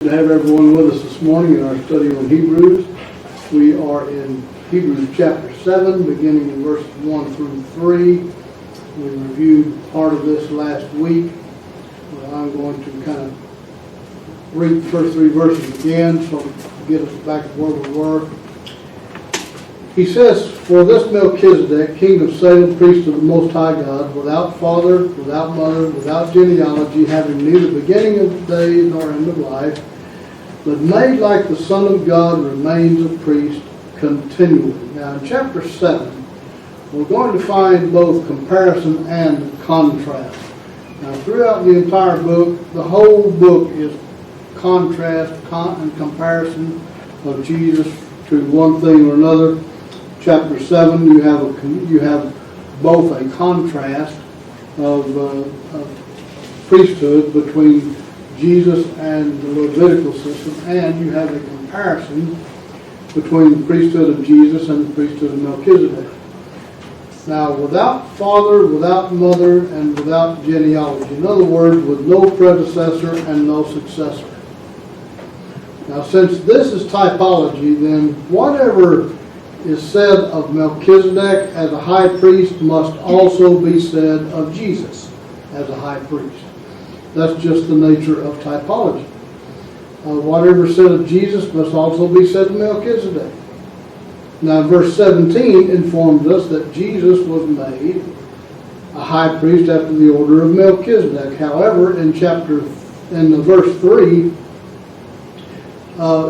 To have everyone with us this morning in our study on Hebrews. We are in Hebrews chapter 7, beginning in verses 1 through 3. We reviewed part of this last week. I'm going to kind of read the first three verses again so to get us back to where we were. He says, "For this Melchizedek, king of Salem, priest of the Most High God, without father, without mother, without genealogy, having neither beginning of days nor end of life, but made like the Son of God, remains a priest continually." Now in chapter 7, we're going to find both comparison and contrast. Now throughout the entire book, the whole book is contrast and comparison of Jesus to one thing or another. Chapter 7, you have both a contrast of priesthood between Jesus and the Levitical system, and you have a comparison between the priesthood of Jesus and the priesthood of Melchizedek. Now, without father, without mother, and without genealogy. In other words, with no predecessor and no successor. Now, since this is typology, then whatever is said of Melchizedek as a high priest must also be said of Jesus as a high priest. That's just the nature of typology. Whatever is said of Jesus must also be said of Melchizedek. Now, verse 17 informs us that Jesus was made a high priest after the order of Melchizedek. However, in verse 3,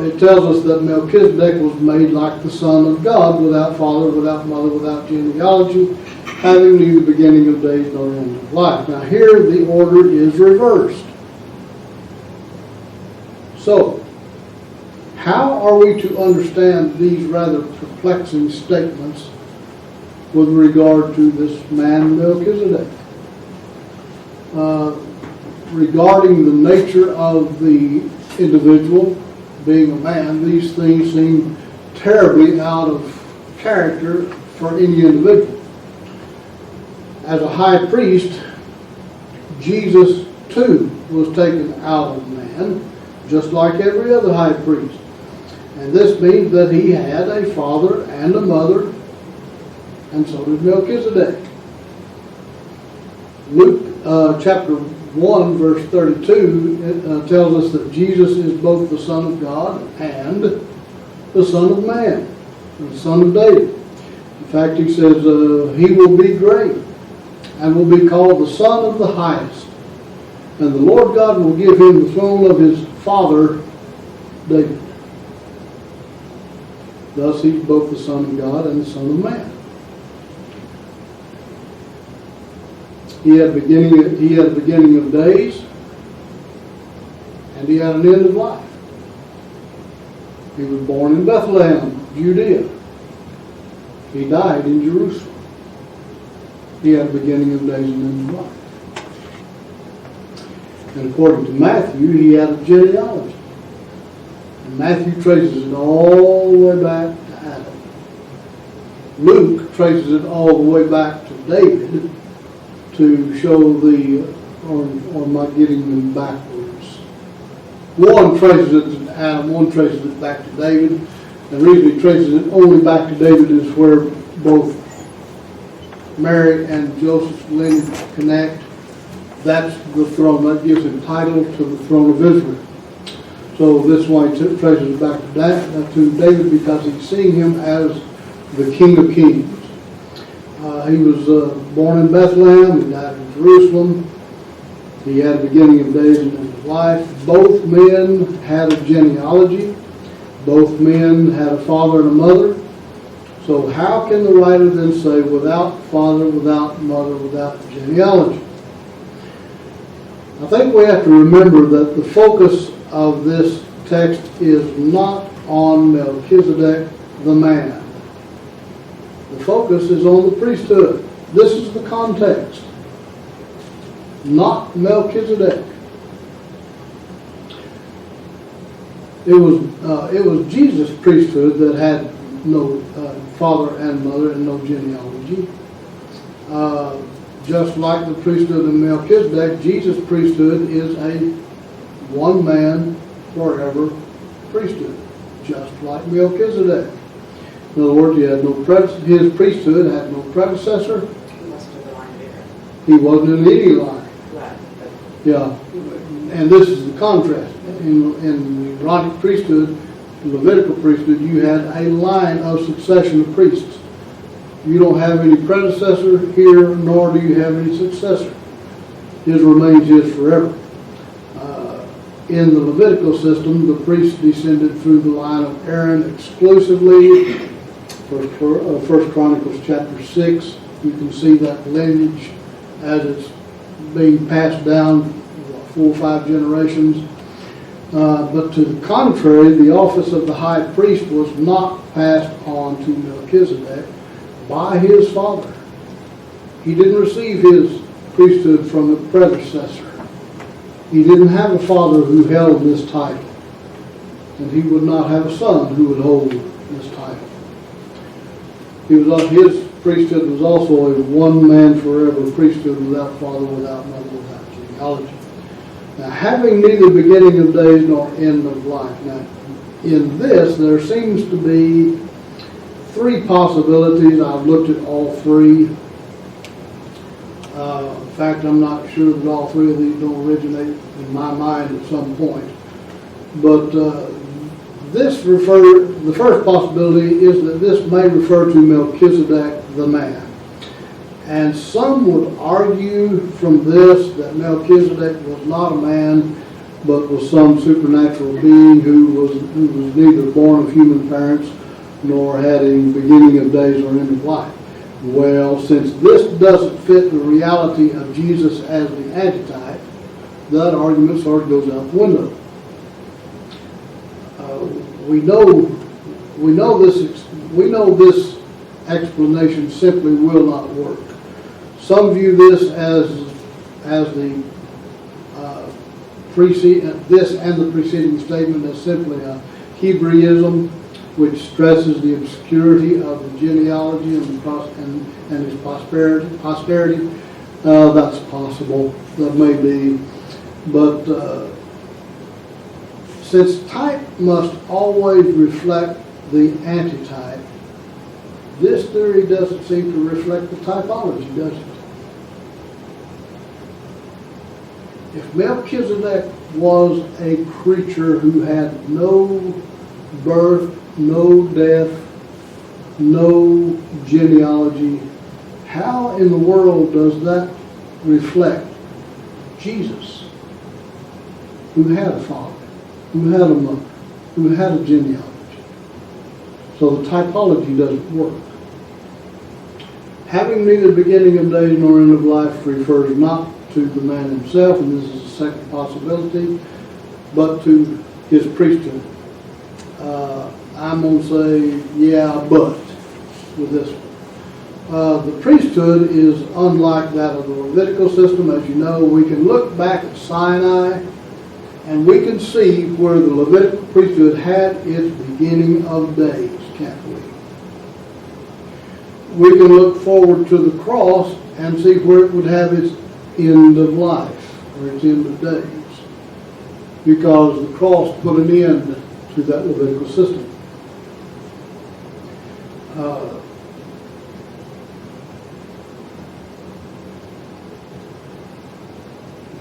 it tells us that Melchizedek was made like the Son of God, without father, without mother, without genealogy, having neither beginning of days nor end of life. Now here the order is reversed. So, how are we to understand these rather perplexing statements with regard to this man Melchizedek? Regarding the nature of the individual, being a man, these things seem terribly out of character for any individual. As a high priest, Jesus too was taken out of man, just like every other high priest. And this means that he had a father and a mother, and so did Melchizedek. Luke chapter 1 verse 32 tells us that Jesus is both the Son of God and the Son of Man, the Son of David. In fact, he says he will be great and will be called the Son of the Highest. And the Lord God will give him the throne of his father David. Thus he's both the Son of God and the Son of Man. He had a beginning of days, and he had an end of life. He was born in Bethlehem, Judea. He died in Jerusalem. He had a beginning of days and end of life. And according to Matthew, he had a genealogy. And Matthew traces it all the way back to Adam. Luke traces it all the way back to David, to show or am I getting them backwards? One traces it to Adam, one traces it back to David. The reason he traces it only back to David is where both Mary and Joseph's lineage connect. That's the throne. That gives him title to the throne of Israel. So this is why he traces it back to David, because he's seeing him as the King of Kings. He was born in Bethlehem. He died in Jerusalem. He had a beginning of days and end of life. Both men had a genealogy. Both men had a father and a mother. So how can the writer then say without father, without mother, without genealogy? I think we have to remember that the focus of this text is not on Melchizedek the man. The focus is on the priesthood. This is the context, not Melchizedek. It was Jesus' priesthood that had no father and mother and no genealogy. Just like the priesthood of Melchizedek, Jesus' priesthood is a one man, forever priesthood, just like Melchizedek. In other words, his priesthood had no predecessor. He wasn't in the line of Aaron. He wasn't in any line. Right. Yeah, and this is the contrast. In the Aaronic priesthood, the Levitical priesthood, you had a line of succession of priests. You don't have any predecessor here, nor do you have any successor. His remains his forever. In the Levitical system, the priests descended through the line of Aaron exclusively. First Chronicles chapter 6, you can see that lineage as it's being passed down 4 or 5 generations. But to the contrary, the office of the high priest was not passed on to Melchizedek by his father. He didn't receive his priesthood from a predecessor. He didn't have a father who held this title. And he would not have a son who would hold this title. His priesthood was also a one-man forever priesthood, without father, without mother, without genealogy. Now, having neither beginning of days nor end of life. Now, in this, there seems to be 3 possibilities. I've looked at all 3. In fact, I'm not sure that all 3 of these don't originate in my mind at some point. But the first possibility is that this may refer to Melchizedek the man. And some would argue from this that Melchizedek was not a man, but was some supernatural being who was neither born of human parents nor had a beginning of days or end of life. Well, since this doesn't fit the reality of Jesus as the antitype, that argument sort of goes out the window. We know this explanation simply will not work. Some view this as the this and the preceding statement as simply a Hebraism, which stresses the obscurity of the genealogy and his posterity. That's possible. That may be. But since type must always reflect the antitype, this theory doesn't seem to reflect the typology, does it? If Melchizedek was a creature who had no birth, no death, no genealogy, how in the world does that reflect Jesus, who had a father, who had a mother, who had a genealogy? So the typology doesn't work. Having neither beginning of days nor end of life refers not to the man himself, and this is the second possibility, but to his priesthood. I'm going to say, yeah, but with this one. The priesthood is unlike that of the Levitical system. As you know, we can look back at Sinai and we can see where the Levitical priesthood had its beginning of days, can't we? We can look forward to the cross and see where it would have its end of life, or its end of days, because the cross put an end to that Levitical system.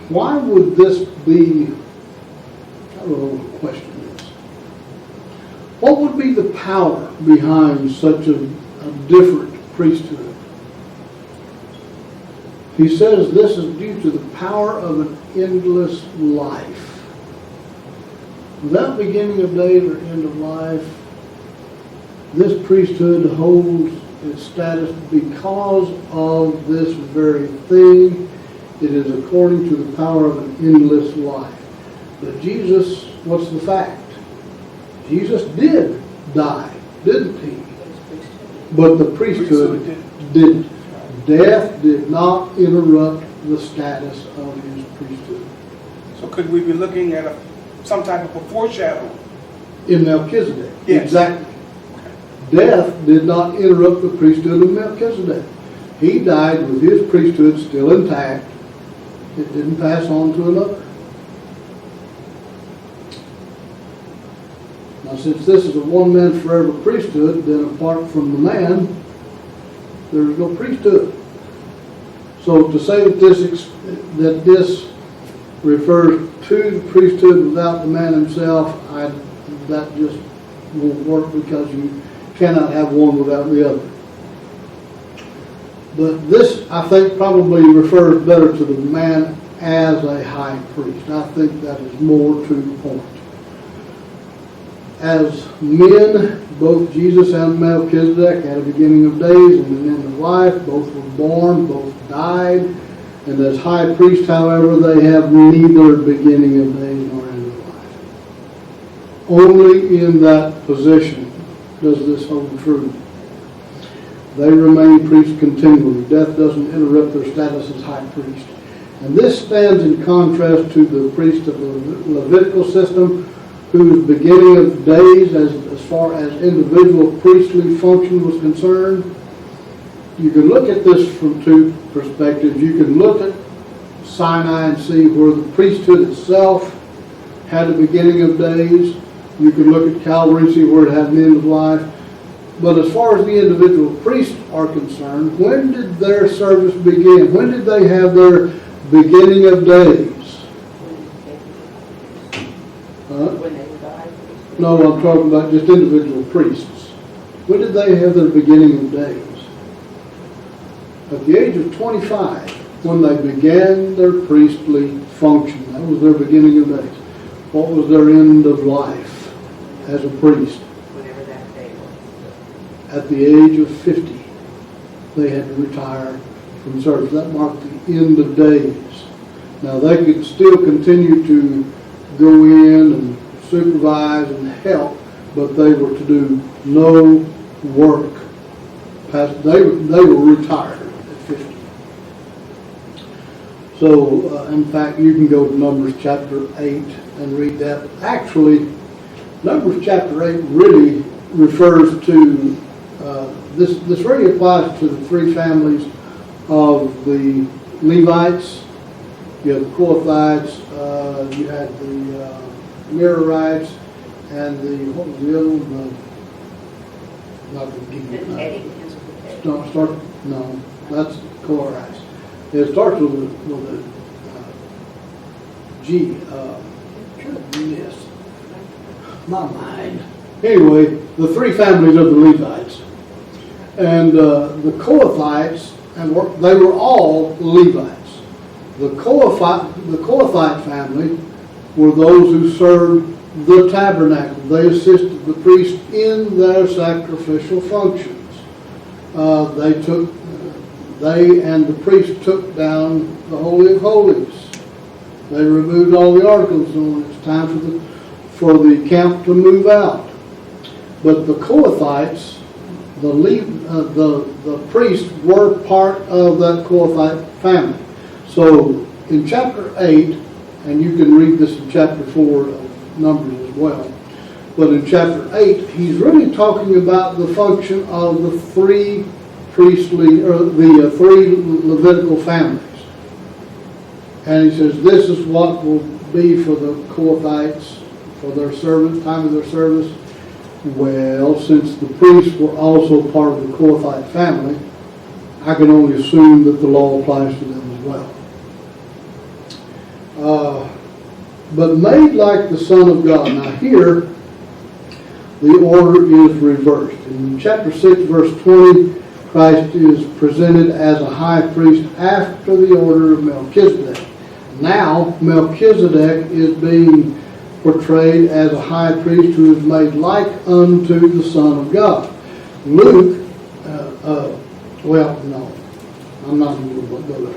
Why would this be, I don't know what the question is. What would be the power behind such a different priesthood? He says this is due to the power of an endless life. Without beginning of days or end of life, this priesthood holds its status because of this very thing. It is according to the power of an endless life. But Jesus, what's the fact? Jesus did die, didn't he? But the priesthood didn't. Death did not interrupt the status of his priesthood. So could we be looking at some type of a foreshadow? In Melchizedek, yes. Exactly. Death did not interrupt the priesthood of Melchizedek. He died with his priesthood still intact. It didn't pass on to another. Now, since this is a one-man forever priesthood, then apart from the man, there is no priesthood. So to say that this refers to the priesthood without the man himself, that just won't work, because you cannot have one without the other. But this, I think, probably refers better to the man as a high priest. I think that is more to the point. As men, both Jesus and Melchizedek had a beginning of days and an end of life. Both were born, both died. And as high priest, however, they have neither beginning of days nor end of life. Only in that position does this hold true. They remain priests continually. Death doesn't interrupt their status as high priest. And this stands in contrast to the priest of the Levitical system, whose beginning of days, as far as individual priestly function was concerned. You can look at this from two perspectives. You can look at Sinai and see where the priesthood itself had a beginning of days. You can look at Calvary and see where it had an end of life. But as far as the individual priests are concerned, when did their service begin? When did they have their beginning of days? When they died. No, I'm talking about just individual priests. When did they have their beginning of days? At the age of 25, when they began their priestly function. That was their beginning of days. What was their end of life as a priest? Whenever that day was. At the age of 50, they had to retire from service. That marked the end of days. Now, they could still continue to go in and supervise and help, but they were to do no work. They were retired at 50. So, in fact, you can go to Numbers chapter 8 and read that. Actually, Numbers chapter 8 really refers to, this really applies to the three families of the Levites. You had the Kohathites, you had the Merarites, and what was the other one? Not the no, that's Kohathites. It starts with a G. Yes. My mind. Anyway, the three families of the Levites. And the Kohathites, and they were all Levites. The Kohathite family were those who served the tabernacle. They assisted the priest in their sacrificial functions. They and the priest took down the Holy of Holies. They removed all the articles when it's time for the camp to move out. But the Kohathites, the priests were part of that Kohathite family. So in chapter 8, and you can read this in chapter 4 of Numbers as well, but in chapter 8, he's really talking about the function of the three priestly, or the three Levitical families. And he says this is what will be for the Kohathites, for their service, time of their service. Well, since the priests were also part of the Kohathite family, I can only assume that the law applies to them as well. But made like the Son of God. Now here, the order is reversed. In chapter 6, verse 20, Christ is presented as a high priest after the order of Melchizedek. Now, Melchizedek is being portrayed as a high priest who is made like unto the Son of God. Luke, no, I'm not going to go there.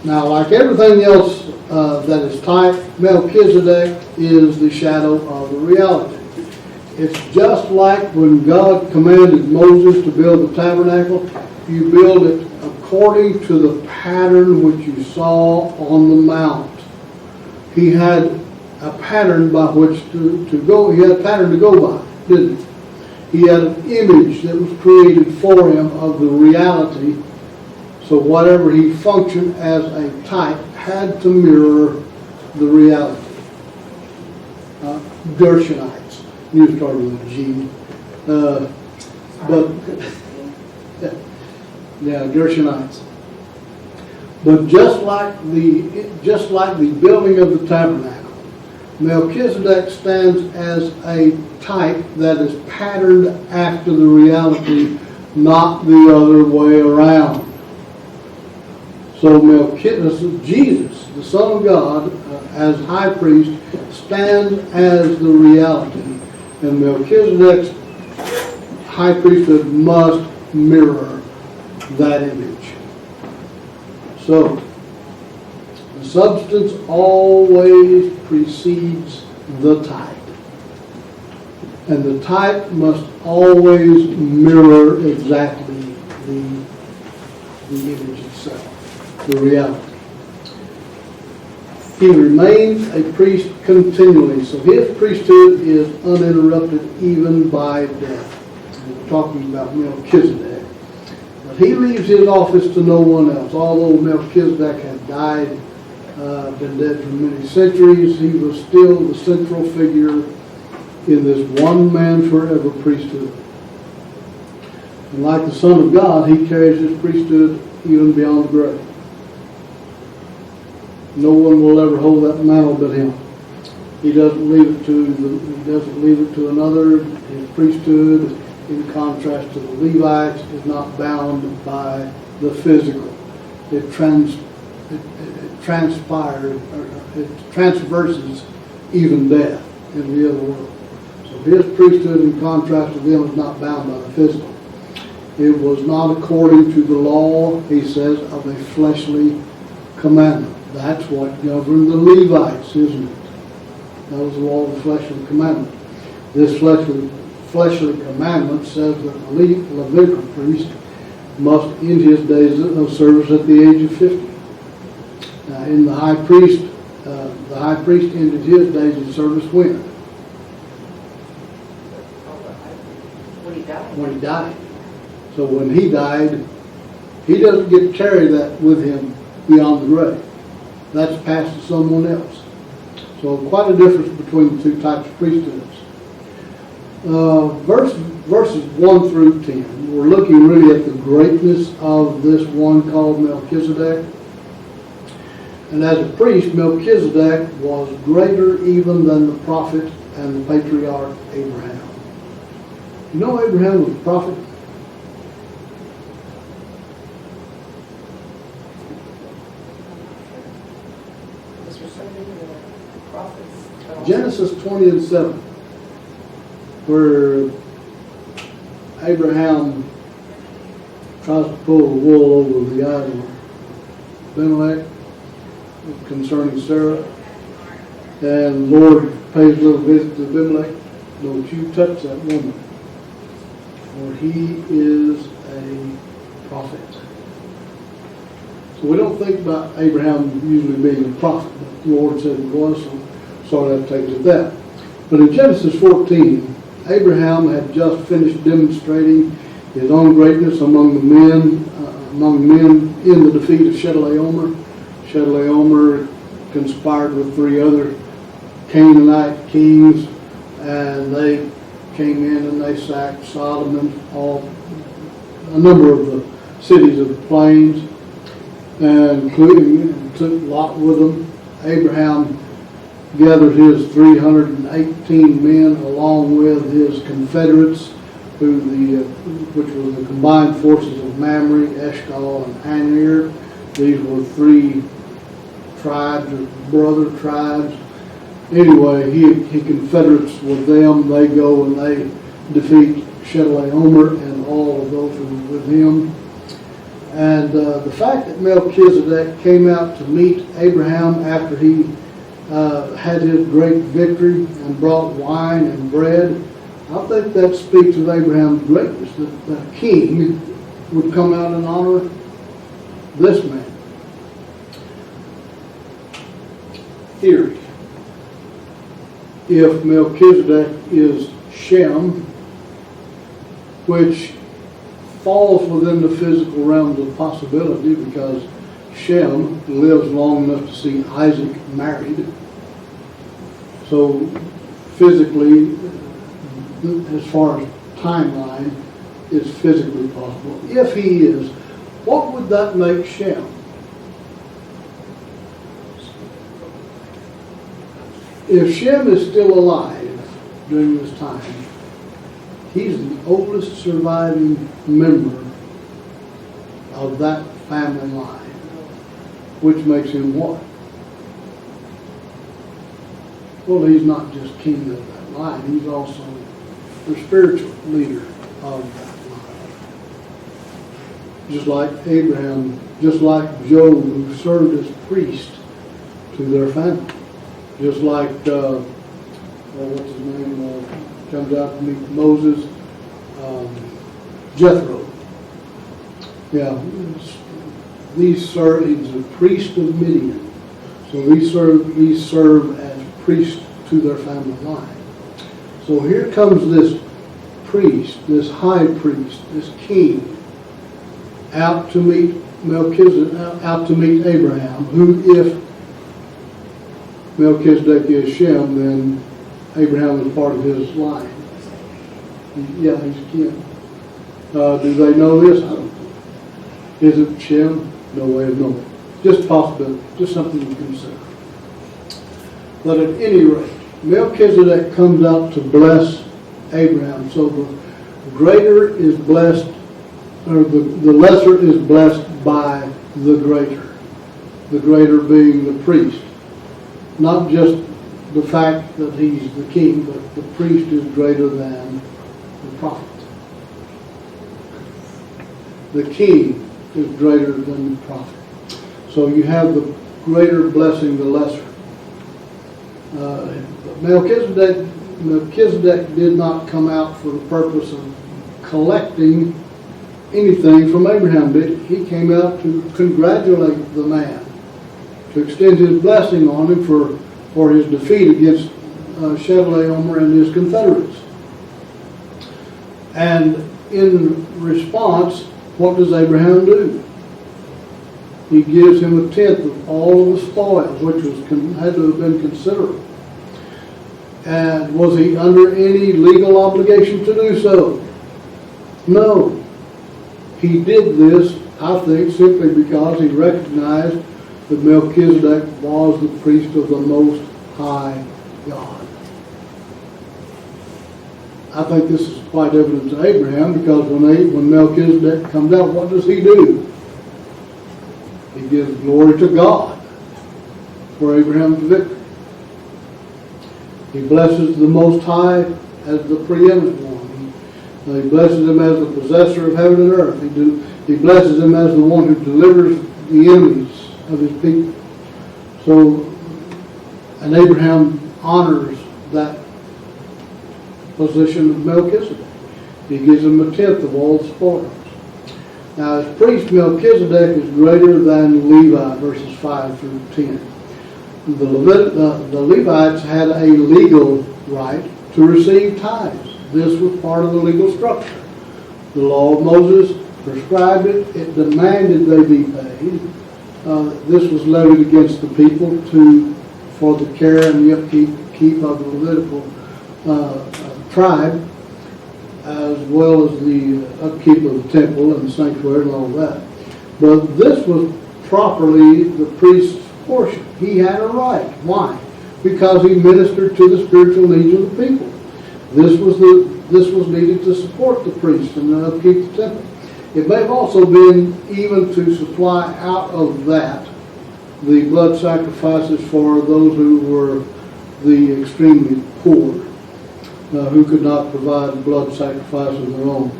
Now, like everything else that is type, Melchizedek is the shadow of the reality. It's just like when God commanded Moses to build the tabernacle, you build it according to the pattern which you saw on the mount. He had a pattern by which to go. He had a pattern to go by, didn't he? He had an image that was created for him of the reality. So whatever he functioned as a type had to mirror the reality. Gershonites. You started with a G. But, yeah, Gershonites. But just like the building of the tabernacle, Melchizedek stands as a type that is patterned after the reality, not the other way around. So Jesus, the Son of God, as high priest, stands as the reality. And Melchizedek's high priesthood must mirror that image. So, the substance always precedes the type. And the type must always mirror exactly the image itself, the reality. He remains a priest continually, so his priesthood is uninterrupted even by death. We're talking about Melchizedek. But he leaves his office to no one else. Although Melchizedek had died, been dead for many centuries, he was still the central figure in this one man forever priesthood. And like the Son of God, he carries his priesthood even beyond the grave. No one will ever hold that mantle but him. He doesn't leave it to another. His priesthood, in contrast to the Levites, is not bound by the physical. It transverses even death in the other world. So his priesthood, in contrast to them, is not bound by the physical. It was not according to the law, he says, of a fleshly commandment. That's what governed the Levites, isn't it? That was the law of the fleshly commandment. This fleshly commandment says that the Levitical priest must end his days of service at the age of 50. Now, in the high priest ended his days of service when? When he died. When he died. So when he died, he doesn't get to carry that with him beyond the grave. That's passed to someone else. So quite a difference between the two types of priesthoods. Verses 1 through 10, we're looking really at the greatness of this one called Melchizedek. And as a priest, Melchizedek was greater even than the prophet and the patriarch Abraham. You know Abraham was a prophet? Genesis 20 and 7, where Abraham tries to pull the wool over the eyes of Abimelech concerning Sarah, and the Lord pays a little visit to Abimelech. Don't you touch that woman, for he is a prophet. So we don't think about Abraham usually being a prophet, but the Lord said he was, so that takes it that. But in Genesis 14, Abraham had just finished demonstrating his own greatness among men in the defeat of Chedorlaomer. Chedorlaomer conspired with 3 other Canaanite kings, and they came in and they sacked Sodom and a number of the cities of the plains, and took Lot with them. Abraham gathered his 318 men along with his confederates, which were the combined forces of Mamre, Eshcol, and Aner. These were 3 tribes, or brother tribes. Anyway, he confederates with them. They go and they defeat Chedorlaomer and all of those who were with him. And the fact that Melchizedek came out to meet Abraham after he had his great victory and brought wine and bread, I think that speaks of Abraham's greatness, that a king would come out and honor this man. Theory. If Melchizedek is Shem, which falls within the physical realms of possibility because Shem lives long enough to see Isaac married. So physically, as far as timeline, is physically possible. If he is, what would that make Shem? If Shem is still alive during this time, he's the oldest surviving member of that family line, which makes him what? Well, he's not just king of that line, he's also the spiritual leader of that line. Just like Abraham, just like Job, who served as priest to their family. Just like, what's his name, comes out to meet Moses, Jethro. Yeah, he's a priest of Midian. So these serve as priests to their family line. So here comes this priest, this high priest, this king, out to meet Melchizedek, out to meet Abraham, who, if Melchizedek is Shem, then Abraham is part of his line. Yeah, he's kin. Do they know this? I don't know. Is it Shem? No way of knowing. Just a possibility, just something to consider. But at any rate, Melchizedek comes out to bless Abraham. So the greater is blessed, or the lesser is blessed by the greater being the priest. Not just the fact that he's the king, but the priest is greater than the prophet. The king is greater than the prophet. So you have the greater blessing the lesser. Melchizedek did not come out for the purpose of collecting anything from Abraham, did he? He came out to congratulate the man, to extend his blessing on him for his defeat against Chedorlaomer and his confederates. And in response, what does Abraham do? He gives him a tenth of all of the spoils, which had to have been considerable. And was he under any legal obligation to do so? No. He did this, I think, simply because he recognized that Melchizedek was the priest of the Most High God. I think this is quite evident to Abraham, because when Melchizedek comes out, what does he do? He gives glory to God for Abraham's victory. He blesses the Most High as the preeminent one. He blesses him as the possessor of heaven and earth. He blesses him as the one who delivers the enemies of his people. So, and Abraham honors that position of Melchizedek. He gives him a tenth of all the spoils. Now, as priest, Melchizedek is greater than Levi, verses 5 through 10. The Levites had a legal right to receive tithes. This was part of the legal structure. The law of Moses prescribed it. It demanded they be paid. This was levied against the people for the care and the upkeep of the Levitical tribe, as well as the upkeep of the temple and the sanctuary and all that. But this was properly the priest's portion. He had a right. Why? Because he ministered to the spiritual needs of the people. This was needed to support the priest and upkeep the temple. It may have also been even to supply out of that the blood sacrifices for those who were the extremely poor, who could not provide blood sacrifice of their own.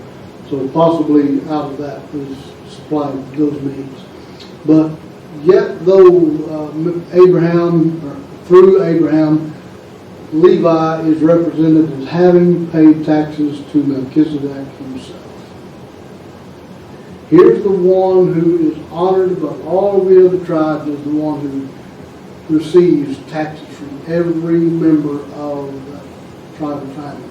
So possibly out of that was supplied those needs. But yet, though through Abraham, Levi is represented as having paid taxes to Melchizedek himself. Here's the one who is honored above all the other tribes as the one who receives taxes from every member of the tribal family.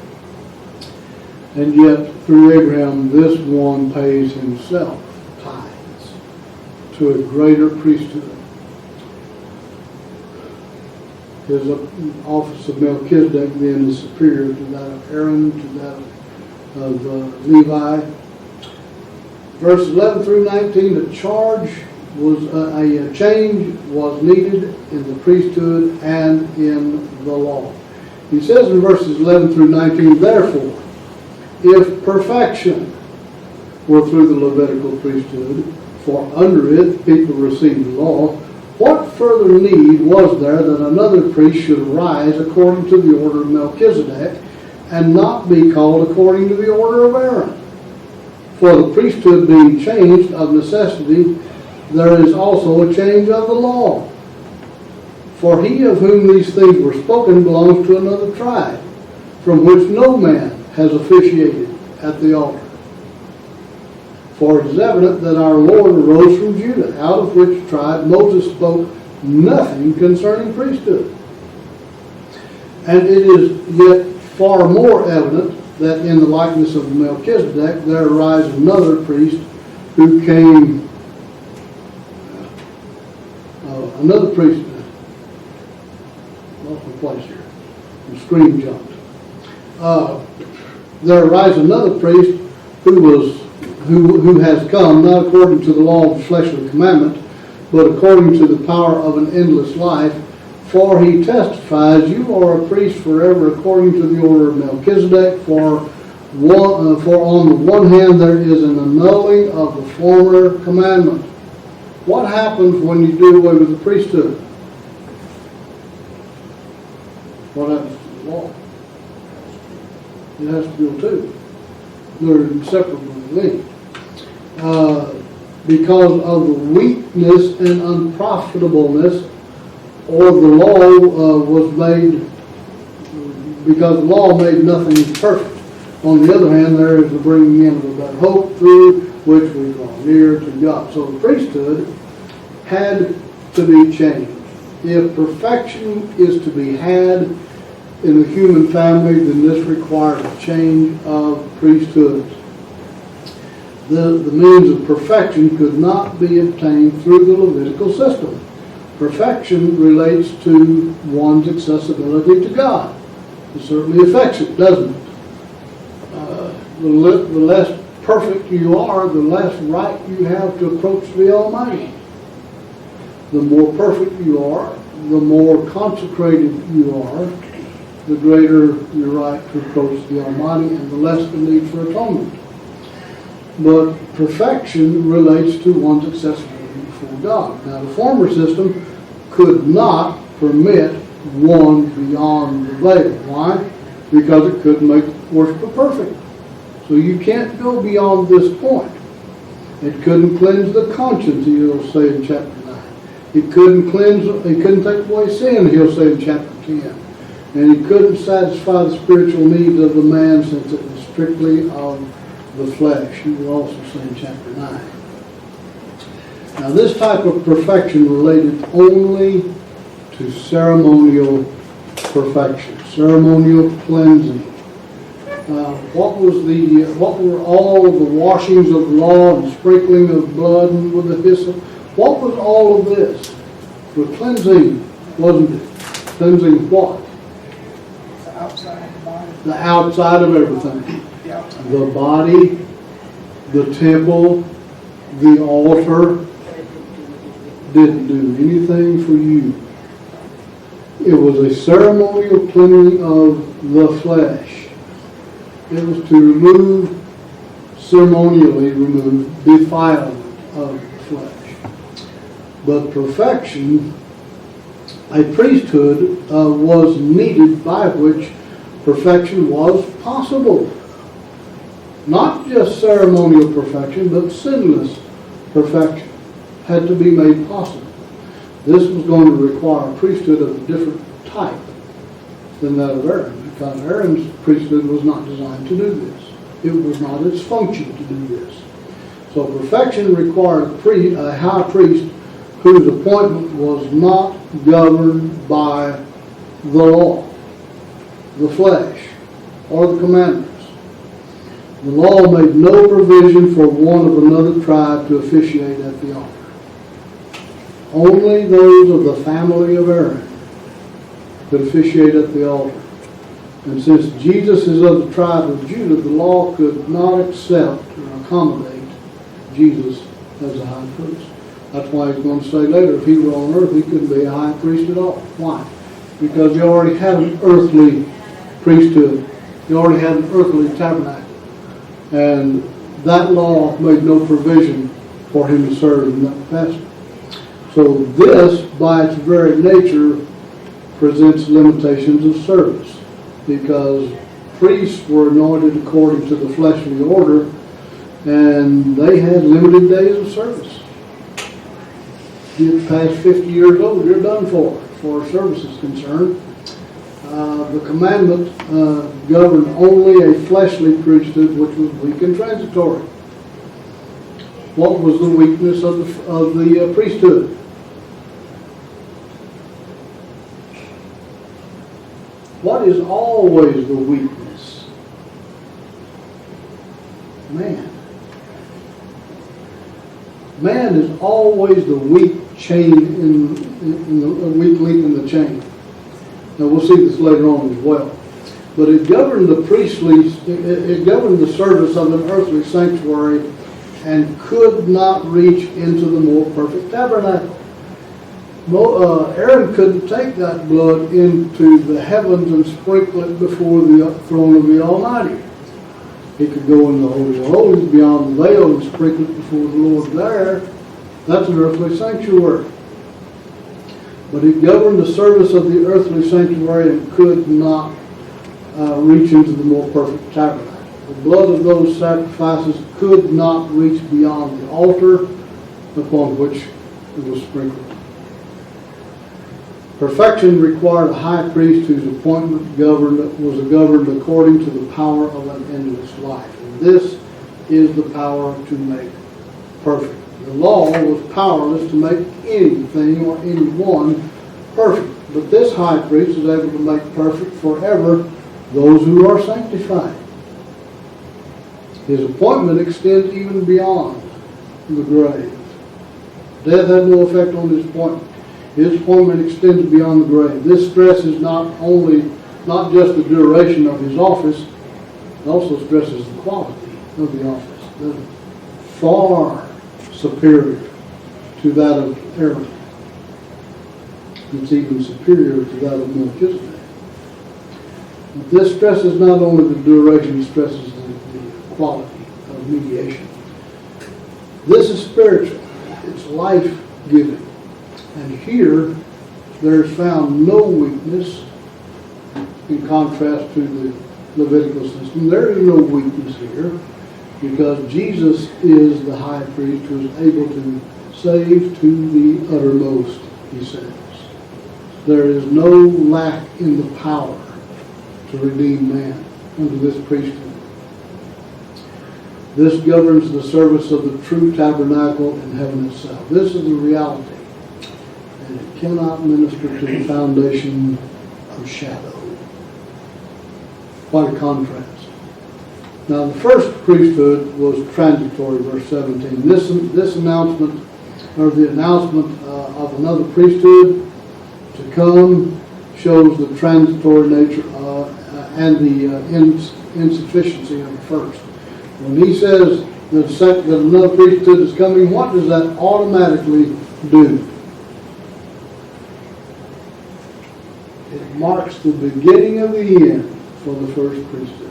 And yet, through Abraham, this one pays himself tithes to a greater priesthood. his office of Melchizedek being the superior to that of Aaron, to that of Levi. Verse 11 through 19, a change was needed in the priesthood and in the law. He says in verses 11 through 19, therefore, if perfection were through the Levitical priesthood, for under it people received the law, what further need was there that another priest should arise according to the order of Melchizedek and not be called according to the order of Aaron? For the priesthood being changed of necessity, there is also a change of the law. For he of whom these things were spoken belongs to another tribe, from which no man has officiated at the altar. For it is evident that our Lord arose from Judah, out of which tribe Moses spoke nothing concerning priesthood. And it is yet far more evident that in the likeness of Melchizedek there arises another priest who came, another priest, lost my place here, the screen jumped. There arises another priest who has come, not according to the law of fleshly commandment, but according to the power of an endless life. For he testifies, you are a priest forever according to the order of Melchizedek. For on the one hand there is an annulling of the former commandment. What happens when you do away with the priesthood? What happens to the law? It has to go too. They're inseparably linked. Because of the weakness and unprofitableness, or the law was made, because the law made nothing perfect. On the other hand, there is the bringing in of a better hope through which we draw near to God. So the priesthood had to be changed. If perfection is to be had in the human family, then this requires a change of priesthood. The means of perfection could not be obtained through the Levitical system. Perfection relates to one's accessibility to God. It certainly affects it, doesn't it? The less perfect you are, the less right you have to approach the Almighty. The more perfect you are, the more consecrated you are, the greater your right to approach the Almighty and the less the need for atonement. But perfection relates to one's accessibility before God. Now, the former system could not permit one beyond the veil. Why? Because it couldn't make worship perfect. So you can't go beyond this point. It couldn't cleanse the conscience, he'll say in chapter 9. It couldn't take away sin, he'll say in chapter 10. And he couldn't satisfy the spiritual needs of the man since it was strictly of the flesh. He will also say in chapter 9. Now this type of perfection related only to ceremonial perfection, ceremonial cleansing. What were all of the washings of the law and sprinkling of blood and with the hyssop? What was all of this? For cleansing, wasn't it? Cleansing what? The outside of the body. The outside of everything. The outside. The body, the temple, the altar didn't do anything for you. It was a ceremonial cleansing of the flesh. It was to ceremonially remove defilement of the flesh. But perfection, a priesthood was needed by which perfection was possible. Not just ceremonial perfection, but sinless perfection had to be made possible. This was going to require a priesthood of a different type than that of Aaron, because Aaron's priesthood was not designed to do this. It was not its function to do this. So perfection required a high priest whose appointment was not governed by the law, the flesh, or the commandments. The law made no provision for one of another tribe to officiate at the altar. Only those of the family of Aaron could officiate at the altar. And since Jesus is of the tribe of Judah, the law could not accept or accommodate Jesus as a high priest. That's why he's going to say later, if he were on earth, he couldn't be a high priest at all. Why? Because he already had an earthly priesthood. He already had an earthly tabernacle. And that law made no provision for him to serve in that capacity. So this, by its very nature, presents limitations of service, because priests were anointed according to the fleshly order, and they had limited days of service. You get past 50 years old, you're done for as far as service is concerned. The commandment governed only a fleshly priesthood, which was weak and transitory. What was the weakness of the priesthood? What is always the weakness? Man. Man is always the weak chain in the weak link in the chain. Now we'll see this later on as well. But it governed the it governed the service of an earthly sanctuary and could not reach into the more perfect tabernacle. Aaron couldn't take that blood into the heavens and sprinkle it before the throne of the Almighty. He could go in the Holy of Holies beyond the veil and sprinkle it before the Lord there. That's an earthly sanctuary. But it governed the service of the earthly sanctuary and could not reach into the more perfect tabernacle. The blood of those sacrifices could not reach beyond the altar upon which it was sprinkled. Perfection required a high priest whose appointment was governed according to the power of an endless life. And this is the power to make perfect. The law was powerless to make anything or anyone perfect. But this high priest is able to make perfect forever those who are sanctified. His appointment extends even beyond the grave. Death had no effect on his appointment. His appointment extends beyond the grave. This stresses not just the duration of his office, it also stresses the quality of the office. They're far superior to that of Aaron. It's even superior to that of Melchizedek. But this stresses not only the duration, it stresses the quality of mediation. This is spiritual. It's life-giving. And here, there is found no weakness in contrast to the Levitical system. There is no weakness here because Jesus is the high priest who is able to save to the uttermost, he says. There is no lack in the power to redeem man under this priesthood. This governs the service of the true tabernacle in heaven itself. This is the reality. And it cannot minister to the foundation of shadow. Quite a contrast. Now the first priesthood was transitory, verse 17. This announcement, or the announcement of another priesthood to come, shows the transitory nature and the insufficiency of the first. When he says that another priesthood is coming, what does that automatically do? It marks the beginning of the end for the first priesthood.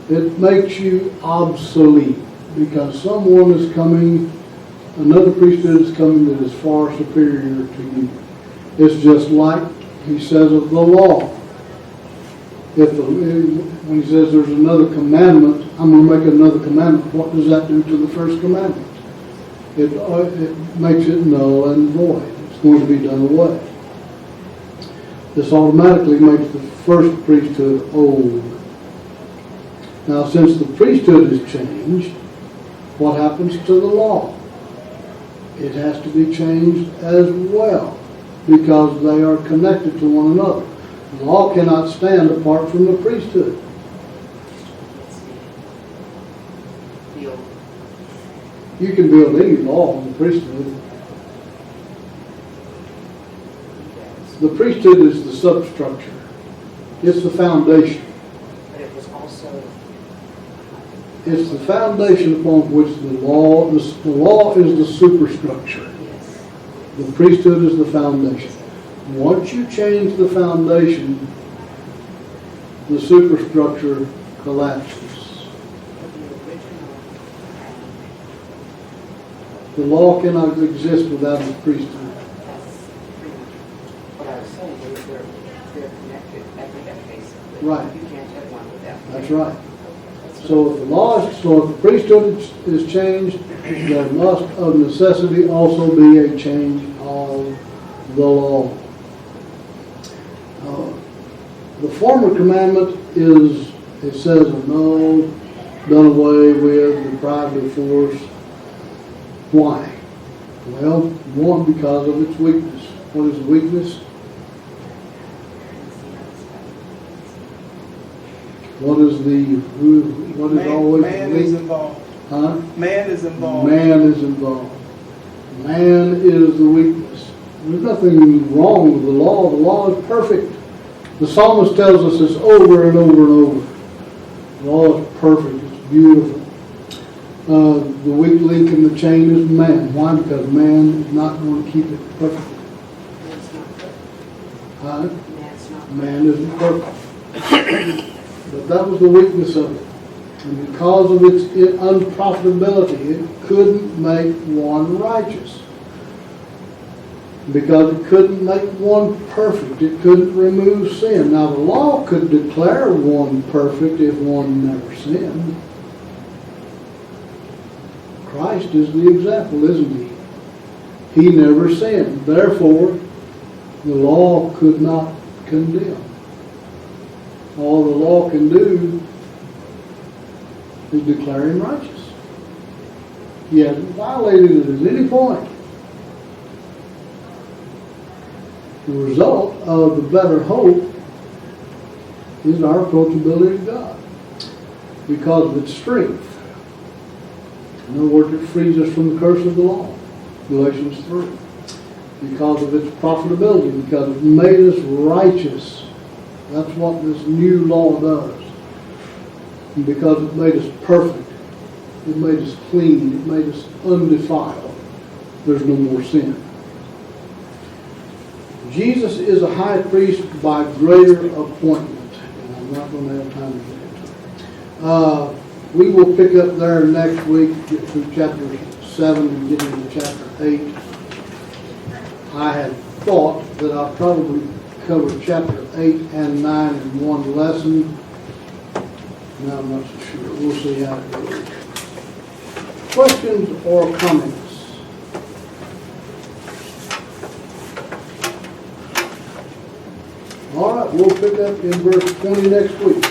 It makes you obsolete because someone is coming, another priesthood is coming that is far superior to you. It's just like he says of the law. When he says there's another commandment, I'm going to make another commandment, what does that do to the first commandment? It makes it null and void. It's going to be done away. This automatically makes the first priesthood old. Now, since the priesthood has changed, what happens to the law? It has to be changed as well because they are connected to one another. The law cannot stand apart from the priesthood. You can build any law on the priesthood. The priesthood is the substructure. It's the foundation. But it was also, It's the foundation upon which the law is the superstructure. yes, The priesthood is the foundation. Once you change the foundation, the superstructure collapses. but the original, The law cannot exist without the priesthood. that's pretty much what I was saying, they're connected at the hip, basically. Right. You can't have one without. That's right. That's So if the priesthood is changed, there must of necessity also be a change of the law. The former commandment is, it says, annulled, done away with, deprived of force. Why? Well, one, because of its weakness. What is the weakness? What is always Man the is weak? involved. Huh? Man is involved. Man is involved. Man is the weakness. There's nothing wrong with the law. The law is perfect. The psalmist tells us this over and over and over. The law is perfect. It's beautiful. The weak link in the chain is man. Why? Because man is not going to keep it perfectly. Man's not perfect. Huh? Man's not. Man isn't perfect. But that was the weakness of it. And because of its unprofitability, it couldn't make one righteous. Because it couldn't make one perfect. It couldn't remove sin. Now the law could declare one perfect if one never sinned. Christ is the example, isn't he? He never sinned. Therefore, the law could not condemn. All the law can do is declare him righteous. He hasn't violated it at any point. The result of the better hope is our approachability to God because of its strength. In other words, it frees us from the curse of the law, Galatians 3. Because of its profitability, because it made us righteous. That's what this new law does. And because it made us perfect, it made us clean, it made us undefiled. There's no more sin. Jesus is a high priest by greater appointment. And I'm not going to have time to get into it. We will pick up there next week, get through chapter 7 and get into chapter 8. I had thought that I'll probably cover chapter 8 and 9 in one lesson. Now I'm not so sure. We'll see how it goes. Questions or comments? All right, we'll pick up in verse 20 next week.